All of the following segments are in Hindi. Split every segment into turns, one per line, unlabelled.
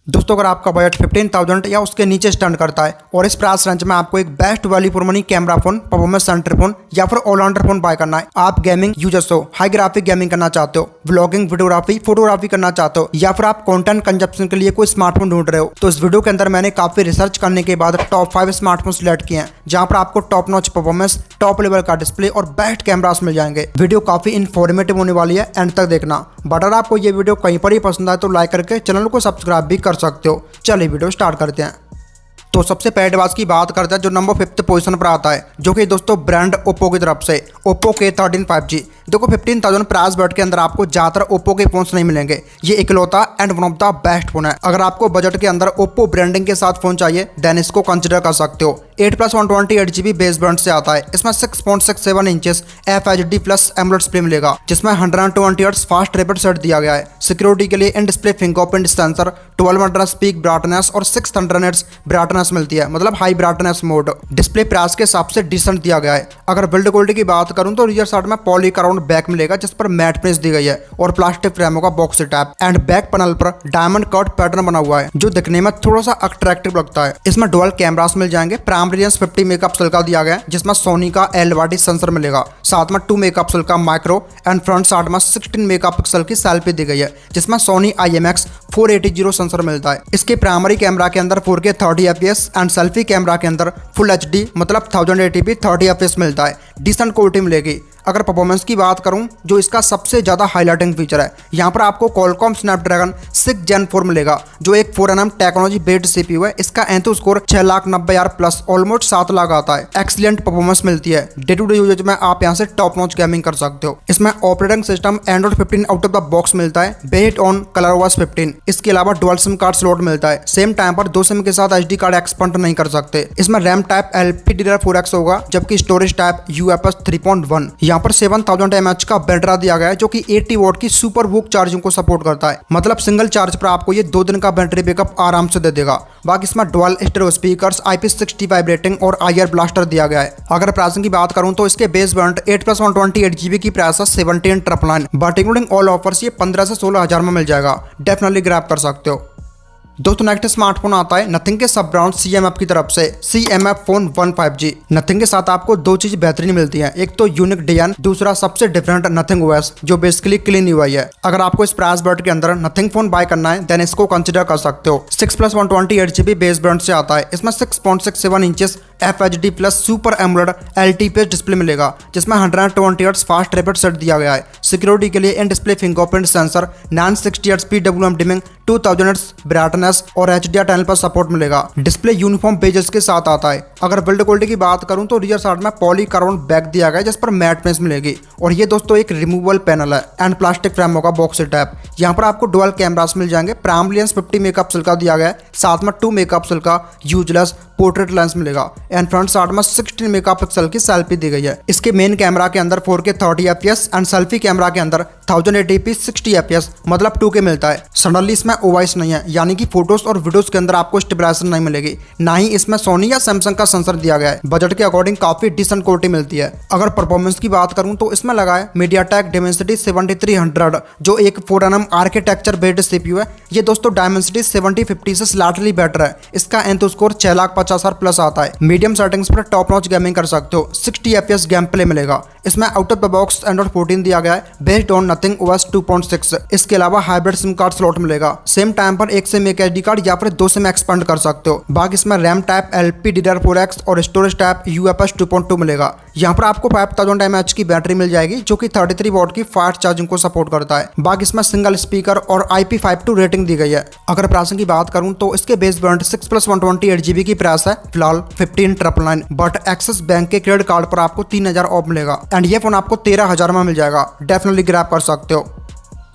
दोस्तों अगर आपका बजट 15,000 या उसके नीचे स्टैंड करता है और इस प्राइस रेंज में आपको एक best value for money camera phone, performance centre phone या फिर ऑलराउंडर फोन बाय करना है, आप गेमिंग यूजर्स हो, हाई ग्राफिक गेमिंग करना चाहते हो, व्लॉगिंग, वीडियोग्राफी, फोटोग्राफी करना चाहते हो या फिर आप कंटेंट कंजप्शन के लिए कोई स्मार्टफोन ढूंढ रहे हो, तो इस वीडियो के अंदर मैंने काफी रिसर्च करने के बाद टॉप 5 स्मार्टफोन सिलेक्ट किए हैं जहां पर आपको top notch performance, top level का डिस्प्ले और बेस्ट कैमरास मिल जाएंगे। वीडियो काफी इन्फॉर्मेटिव होने वाली है, एंड तक देखना। बट अगर आपको ये वीडियो कहीं पर ही पसंद आए तो लाइक करके चैनल को सब्सक्राइब भी कर सकते हो। चलिए वीडियो स्टार्ट करते हैं। तो सबसे पहले डिवाइस की बात करते हैं जो नंबर 5 पोजीशन पर आता है, जो कि दोस्तों ब्रांड ओप्पो की तरफ से ओप्पो K13 5G। देखो 15,000 प्राइस बजट के अंदर आपको ज्यादातर ओप्पो के फोन्स नहीं मिलेंगे, ये इकलौता and one of the best phone है। अगर आपको बजट के अंदर ओप्पो ब्रांडिंग के साथ फोन चाहिए देन इसको कंसिडर कर सकते हो। 8+128GB बेस ब्रांड से आता है। इसमें 6.67 inches FHD plus AMOLED display मिलेगा, जिसमें 120 हर्ट्ज फास्ट रिफ्रेश रेट दिया गया है। सिक्योरिटी के लिए in display fingerprint sensor, 1200 peak brightness और 600 हर्ट्ज ब्राइटनेस मिलती है, मतलब high brightness mode. Display price के हिसाब से डिसेंट दिया गया है। अगर बिल्ड क्वालिटी की बात करूं तो रियर साइड में पॉली क्राउन बैक मिलेगा जिस पर मैट फिनिश दी गई है और प्लास्टिक फ्रेम होगा box tap, and back panel पर डायमंड कट पैटर्न बना हुआ है जो दिखने में थोड़ा सा अट्रैक्टिव लगता है। इसमें डुअल कैमरास मिल जाएंगे। प्राइमरी लेंस 50 मेगापिक्सल का दिया गया है, जिसमें सोनी का LYD सेंसर मिलेगा, साथ में 2 मेगापिक्सल का माइक्रो, एंड फ्रंट साइड में 16 मेगापिक्सल की सेल्फी दी गई है जिसमें सोनी IMX 480 सेंसर मिलता है। इसके प्राइमरी कैमरा के अंदर 4K 30 FPS and selfie camera के अंदर फुल HD मतलब 1080p 30 FPS मिलता है। डिसेंट क्वालिटी मिलेगी। अगर परफॉर्मेंस की बात करूं जो इसका सबसे ज्यादा हाईलाइटिंग फीचर है, यहाँ पर आपको Qualcomm Snapdragon 6 Gen 4 मिलेगा जो एक 4nm टेक्नोलॉजी बेस्ड CPU है। इसका एंथो स्कोर 6,90,000 प्लस ऑलमोस्ट 7 लाख आता है। एक्सीलेंट परफॉर्मेंस मिलती है। डे टू डे यूजेज में आप यहाँ से टॉप नॉच गेमिंग कर सकते हो। इसमें operating system Android 15 out of the box मिलता है, बेस्ड ऑन ColorOS 15। इसके अलावा डुअल सिम कार्ड स्लॉट मिलता है। सेम टाइम पर 2 सिम के साथ HD कार्ड एक्सपेंड नहीं कर सकते। इसमें रैम टाइप LPDDR4X होगा, जबकि स्टोरेज टाइप UFS 3.1। यहाँ पर 7000 mAh का बैटरी दिया गया है जो कि 80 वॉट की सुपर वूक चार्जिंग को सपोर्ट करता है, मतलब सिंगल चार्ज पर आपको ये 2 दिन का बैटरी बैकअप आराम से दे देगा। बाकी इसमें dual stereo speakers, IP65 rating और IR ब्लास्टर दिया गया है। अगर प्राइसिंग की बात करूं तो इसके बेस वेरिएंट 8+128GB की प्राइस है 17,999, बट इंक्लूडिंग ऑल ऑफर्स ये 15 से 16,000 में मिल जाएगा। डेफिनेटली ग्रैब कर सकते हो। दोस्तों नेक्स्ट स्मार्टफोन आता है नथिंग के सब ब्रांड CMF की तरफ से CMF फोन 1 5G। नथिंग के साथ आपको 2 चीज बेहतरीन मिलती हैं, एक तो यूनिक डिजाइन, दूसरा सबसे डिफरेंट नथिंग OS जो बेसिकली क्लीन UI है। अगर आपको इस प्राइस बजट के अंदर नथिंग फोन बाय करना है देन इसको कंसिडर कर सकते हो। 6+128GB बेस ब्रांड से आता है। इसमें 6.67 inches FHD plus super AMOLED LTPS display मिलेगा, जिसमें 120 हर्ट्ज फास्ट रिफ्रेश रेट दिया गया है। सिक्योरिटी के लिए in display fingerprint sensor, 960 hertz PWM dimming, 2000 hertz brightness और HDR टनल पर सपोर्ट मिलेगा। डिस्प्ले यूनिफॉर्म पेजेस के साथ आता है। अगर बिल्ड क्वालिटी की बात करूं तो रियर साइड में पॉली कार्बन बैक दिया गया है जिस पर मैट फिनिश मिलेगी, और ये दोस्तों एक रिमूवेबल पैनल है एंड प्लास्टिक फ्रेम होगा बॉक्स टैप। यहाँ पर आपको डुअल कैमरास मिल जाएंगे। प्राइमरी लेंस 50 मेगापिक्सल का दिया गया है, साथ में 2 मेगापिक्सल का यूजलेस पोर्ट्रेट लेंस मिलेगा, एंड फ्रंट साइड में 16 मेगापिक्सल की सेल्फी दी गई है। इसके मेन कैमरा के अंदर 4K 30 FPS and selfie camera के अंदर 1080p 60 FPS मतलब 2K मिलता है। सडनली इसमें OIS नहीं है, यानी कि फोटोज और वीडियोस के अंदर आपको स्टेबलाइजेशन नहीं मिलेगी, ना ही इसमें सोनी या सैमसंग का सेंसर दिया गया है। बजट के अकॉर्डिंग काफी डिसेंट क्वालिटी मिलती है। अगर परफॉर्मेंस की बात करूं तो इसमें लगा है MediaTek Dimensity 7300 जो एक 4nm आर्किटेक्चर बेस्ड CPU है। ये दोस्तों Dimensity 7050 से स्लाइटली बेटर है। इसका एंथो स्कोर 6,50,000 प्लस आता है। मीडियम सेटिंग्स पर टॉप नॉच गेमिंग कर सकते हो। 60 FPS गेम प्ले मिलेगा। इसमें out of the box Android 14 दिया गया है, बेस्ड ऑन नथिंग OS 2.6। इसके अलावा हाइब्रिड सिम कार्ड स्लॉट मिलेगा। सेम टाइम पर एक सिम एक SD कार्ड या फिर 2 सिम एक्सपेंड कर सकते हो। बाकी इसमें रैम टाइप LPDDR4X और स्टोरेज टाइप UFS 2.2 मिलेगा। यहाँ पर आपको 5000 mAh की बैटरी मिल जाएगी जो कि 33 वॉट की फास्ट चार्जिंग को सपोर्ट करता है। बाकी इसमें सिंगल स्पीकर और IP52 रेटिंग दी गई है। अगर प्राइसिंग की बात करूं तो इसके बेस वेरिएंट 6+128GB की प्राइस है फिलहाल 15,999, बट एक्सिस बैंक के क्रेडिट कार्ड पर आपको 3,000 ऑफ मिलेगा, एंड ये फोन आपको 13,000 में मिल जाएगा। डेफिनेटली ग्रैब कर सकते हो।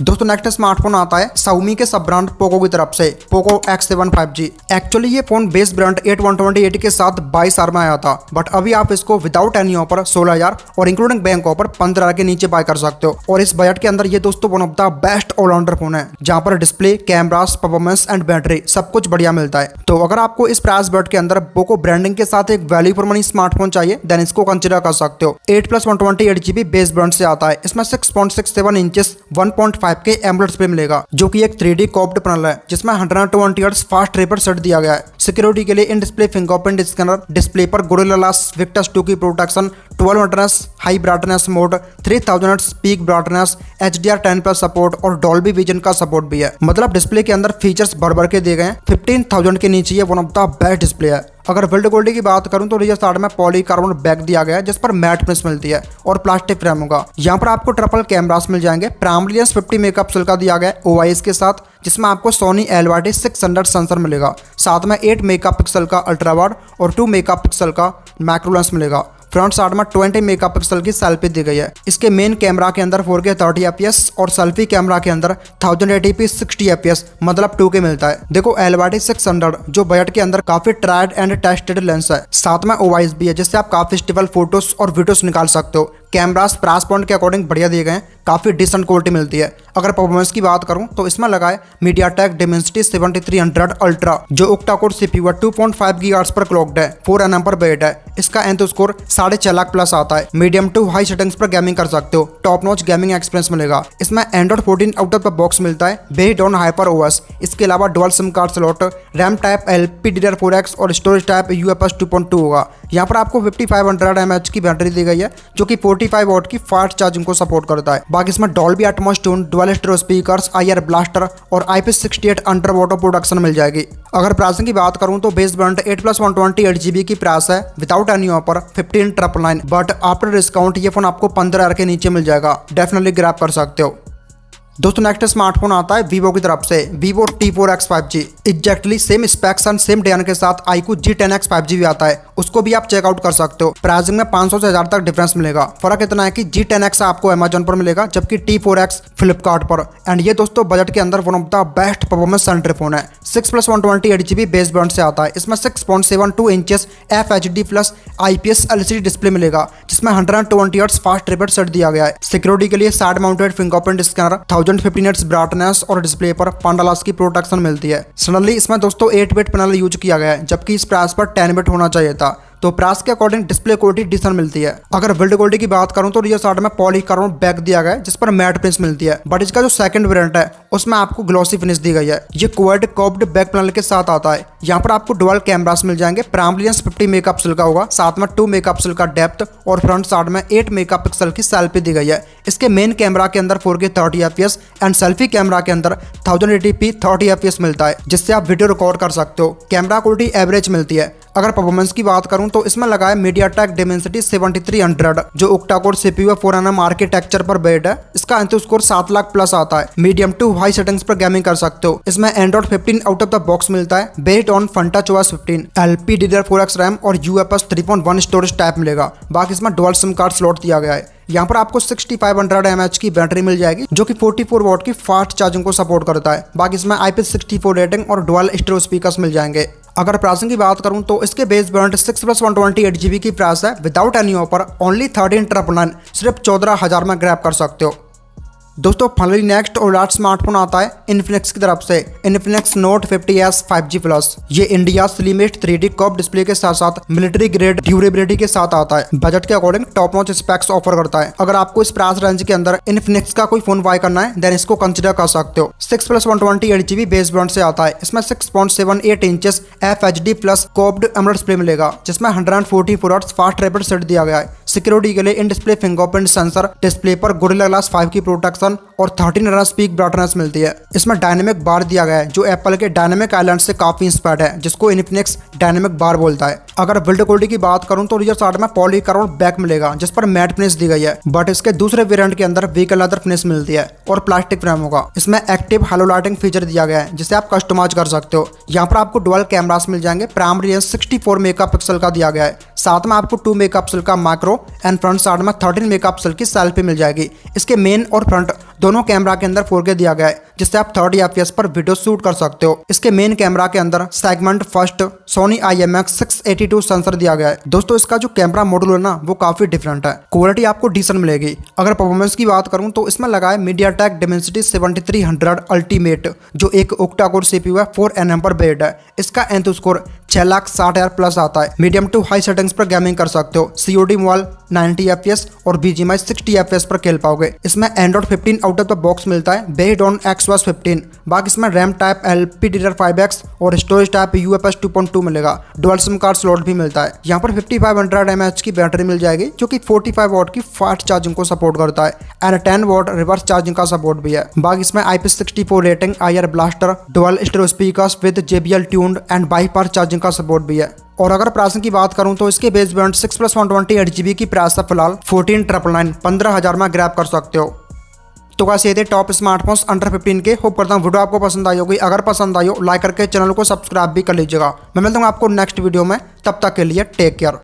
दोस्तों नेक्स्ट स्मार्टफोन आता है Xiaomi के सब ब्रांड पोको की तरफ से पोको X7 5G। एक्चुअली ये फोन बेस ब्रांड 8128 के साथ 22,000 में आया था, बट अभी आप इसको विदाउट एनी ऑफर 16,000 और इंक्लूडिंग बैंक ऑफर 15,000 के नीचे बाय कर सकते हो। और इस बजट के अंदर ये दोस्तों one of the best allrounder phone है, जहां पर display, cameras, performance and battery सब कुछ बढ़िया मिलता है। तो अगर आपको इस प्राइस बजट के अंदर पोको ब्रांडिंग के साथ एक वैल्यू फॉर मनी स्मार्टफोन चाहिए देन इसको कंसिडर कर सकते हो। 8+128GB बेस ब्रांड से आता है। इसमें 6.67 इंचेस 1.5 2.5 के एमोलेड डिस्प्ले मिलेगा, जो कि एक 3D कर्व्ड पैनल है जिसमें 120 हर्ट्ज फास्ट रिफ्रेश रेट दिया गया है। सिक्योरिटी के लिए in display fingerprint scanner, display पर गोरिल्ला ग्लास विक्टस 2 की protection, 12 hertz high brightness mode, 3000 hertz peak brightness, HDR10+ support और डॉल्बी विजन का सपोर्ट भी है। मतलब डिस्प्ले के अंदर फीचर्स बढ़ के दिए गए हैं। 15,000 के नीचे ये one of the best display है। अगर बिल्ड क्वालिटी की बात करूं तो रियर साइड में पॉलीकार्बोनेट बैक दिया गया है जिस पर मैट फिनिश मिलती है और प्लास्टिक फ्रेम होगा। यहाँ पर आपको ट्रिपल कैमरास मिल जाएंगे। प्राइमरी लेंस 50 मेगापिक्सल का दिया गया है OIS के साथ, जिसमें आपको सोनी LYT 600 सेंसर मिलेगा। साथ में 8 मेगापिक्सल का अल्ट्रा वाइड और 2 मेगापिक्सल का मैक्रो लेंस मिलेगा। फ्रंट साइड में 20 मेगापिक्सल की सेल्फी दी गई है। इसके मेन कैमरा के अंदर 4K 30 FPS और सेल्फी कैमरा के अंदर 1080p 60 FPS मतलब 2K मिलता है। देखो LYT 600 जो बजट के अंदर काफी ट्राइड एंड टेस्टेड लेंस है। साथ में OIS भी है जिससे आप काफी स्टेबल फोटोज और वीडियोस निकाल सकते हो। कैमरास प्राइस पॉइंट के अकॉर्डिंग बढ़िया दिए गए हैं, काफी डिसेंट क्वालिटी मिलती है। अगर परफॉर्मेंस की बात करूं तो इसमें लगा है MediaTek Dimensity 7300 Ultra जो octa core CPU है, 2.5 GHz पर क्लॉक्ड है, 4 nm पर वेट है। इसका एंथ स्कोर 4.5 लाख प्लस आता है। मीडियम टू हाई सेटिंग्स पर गेमिंग कर सकते हो। टॉप नॉच गेमिंग एक्सपीरियंस मिलेगा। इसमें Android 14 out of the box मिलता है बेस्ड ऑन HyperOS। इसके अलावा dual SIM card slot, RAM type LPDDR4X और स्टोरेज टाइप UFS 2.2 होगा। यहाँ पर आपको 5500 mAh की बैटरी दी गई है जो कि 45 वॉट की फास्ट चार्जिंग को सपोर्ट करता है। बाकी इसमें Dolby Atmos tune, dual stereo speakers, IR blaster और IP68 अंडर वाटर प्रोडक्शन मिल जाएगी। अगर प्राइसिंग की बात करूं तो बेस वेरिएंट 8+128 GB की प्राइस है without any offer 15,999, but after discount ये फोन आपको 15,000 के नीचे मिल जाएगा। डेफिनेटली ग्रैब कर सकते हो। दोस्तों नेक्स्ट स्मार्टफोन आता है वीवो की तरफ से, Vivo T4X 5G। Exactly same specs and same design के साथ iQOO G10X 5G भी आता है, उसको भी आप चेकआउट कर सकते हो। प्राइसिंग में 500 से 1000 तक डिफरेंस मिलेगा। फर्क इतना है कि G10X आपको Amazon पर मिलेगा जबकि T4X फ्लिपकार्ट पर। एंड ये दोस्तों बजट के अंदर one of the best performance centre phone है। 6+128 GB बेस बैंड से आता है। इसमें 6.72 inches FHD+ IPS LCD display मिलेगा जिसमें 120 हर्ट्ज फास्ट रिफ्रेश रेट दिया गया है। सिक्योरिटी के लिए side mounted fingerprint scanner, 1050 nuts brightness और डिस्प्ले पर पांडा ग्लास की प्रोटेक्शन मिलती है। सडनली इसमें दोस्तों 8-बिट पैनल यूज किया गया है जबकि इस प्राइस पर 10-बिट होना चाहिए था, तो प्राइस के अकॉर्डिंग डिस्प्ले क्वालिटी डिसेंट मिलती है। अगर बिल्ड क्वालिटी की बात करूं तो रियर साइड में पॉलीकार्बोनेट बैक दिया गया है जिस पर मैट फिनिश मिलती है, बट इसका जो सेकंड वेरिएंट है उसमें आपको ग्लॉसी फिनिश दी गई है। ये क्वाड कर्व्ड बैक पैनल के साथ आता है। यहाँ पर आपको डुअल कैमरास मिल जाएंगे। प्राइमरी लेंस 50 मेगापिक्सल का होगा, साथ में 2 मेगापिक्सल का डेप्थ और फ्रंट साइड में 8 मेगापिक्सल की सेल्फी दी गई है। इसके मेन कैमरा के अंदर 4K 30 FPS and selfie camera के अंदर 1080p 30 FPS मिलता है जिससे आप वीडियो रिकॉर्ड कर सकते हो। कैमरा क्वालिटी एवरेज मिलती है। अगर परफॉर्मेंस की बात करूं तो इसमें लगा है MediaTek Dimensity 7300 जो octa core CPU 4 nm architecture पर बेस्ड है। इसका एंथ स्कोर 7 लाख प्लस आता है। मीडियम टू हाई सेटिंग्स पर गेमिंग कर सकते हो। इसमें Android 15 out of the box मिलता है based on FuntaOS 15, LPDDR4X RAM और UFS 3.1 स्टोरेज टाइप मिलेगा। बाकी इसमें डुअल सिम कार्ड स्लॉट दिया गया है। यहाँ पर आपको 6500 mAh की बैटरी मिल जाएगी जो कि 44 वॉट की फास्ट चार्जिंग को सपोर्ट करता है। बाकी इसमें IP64 रेटिंग और डुअल स्टीरियो स्पीकर्स मिल जाएंगे। अगर प्राइसिंग की बात करूं तो इसके बेस वेरिएंट 6+128 GB की प्राइस है विदाउट एनी ऑफर ओनली 13,999, सिर्फ 14,000 में ग्रैब कर सकते हो। दोस्तों फाइनली नेक्स्ट और लास्ट स्मार्टफोन आता है इन्फिनिक्स की तरफ से, Infinix Note 50s 5G Plus। ये India slimmest 3D curve display के साथ साथ मिलिट्री ग्रेड ड्यूरेबिलिटी के साथ आता है। बजट के according top notch specs offer करता है। अगर आपको इस प्राइस रेंज के अंदर इन्फिनिक्स का कोई फोन बाय करना है देन इसको कंसिडर कर सकते हो। 6+128 GB बेस बैंड से आता है। इसमें 6.78 inches FHD+ curved AMOLED display मिलेगा जिसमें 144 हर्ट्ज फास्ट रिफ्रेश रेट दिया गया है। सिक्योरिटी के लिए in display fingerprint sensor, display पर गोरिल्ला ग्लास 5 की प्रोटेक्शन और 13 हर्ट्ज पीक ब्राइटनेस मिलती है। इसमें डायनेमिक बार दिया गया है जो एप्पल के डायनेमिक आइलैंड से काफी इंस्पायर्ड है जिसको इन्फिनिक्स डायनेमिक बार बोलता है। अगर बिल्ड क्वालिटी की बात करूं तो रियर साइड में पॉलीकार्बोनेट बैक मिलेगा जिस पर मैट फिनिश दी गई है, बट इसके दूसरे वेरिएंट के अंदर व्हीकल लेदर फिनिश मिलती है और प्लास्टिक फ्रेम होगा। इसमें एक्टिव हेलो लाइटिंग फीचर दिया गया है जिसे आप कस्टमाइज कर सकते हो। यहाँ पर आपको डुअल कैमरास मिल जाएंगे। प्राइमरी लेंस 64 मेगापिक्सल का दिया गया है, साथ में आपको 2 मेगापिक्सल का मैक्रो एंड फ्रंट साइड में 13 मेगापिक्सल की सेल्फी मिल जाएगी। इसके मेन और फ्रंट दोनों कैमरा के अंदर 4K दिया गया है जिससे आप 30 FPS पर वीडियो शूट कर सकते हो। इसके मेन कैमरा के अंदर segment first Sony IMX 682 sensor दिया गया है। दोस्तों इसका जो कैमरा मॉड्यूल है ना वो काफी डिफरेंट है, क्वालिटी आपको डिसेंट मिलेगी। अगर परफॉर्मेंस की बात करूं तो इसमें लगा है MediaTek Dimensity 7300 अल्टीमेट, जो एक ओक्टा कोर CPU है 4 nm पर बेस्ड है। इसका एंथु स्कोर 6,60,000 प्लस आता है। मीडियम टू हाई सेटिंग्स पर गेमिंग कर सकते हो। COD मोबाइल 90 FPS और BGMI 60 FPS पर खेल पाओगे। इसमें Android 15 out of the box मिलता है बेस्ड ऑन XOS 15। बाकी इसमें रैम टाइप LPDDR5X और स्टोरेज टाइप UFS 2.2 मिलेगा। डुअल सिम कार्ड स्लॉट भी मिलता है। यहाँ पर 5500 mAh की बैटरी मिल जाएगी, जो कि 45 वाट की फास्ट चार्जिंग को सपोर्ट करता है एंड 10 वाट रिवर्स चार्जिंग का सपोर्ट भी है। बाकी इसमें IP64 rating, IR blaster, dual stereo speakers with JBL tuned and bypass charging का सपोर्ट भी है। और अगर प्राइसिंग की बात करूं तो इसके बेस वेरिएंट 6+128 8GB की प्राइस है फिलहाल 14,999 15,000 में ग्रैब कर सकते हो। तो गाइस ये थे टॉप स्मार्टफोन्स अंडर 15 के। होप करता हूँ वीडियो आपको पसंद आई होगी। अगर पसंद आई हो लाइक करके चैनल को सब्सक्राइब भी कर लीजिएगा। मैं मिलता हूँ आपको नेक्स्ट वीडियो में, तब तक के लिए टेक केयर।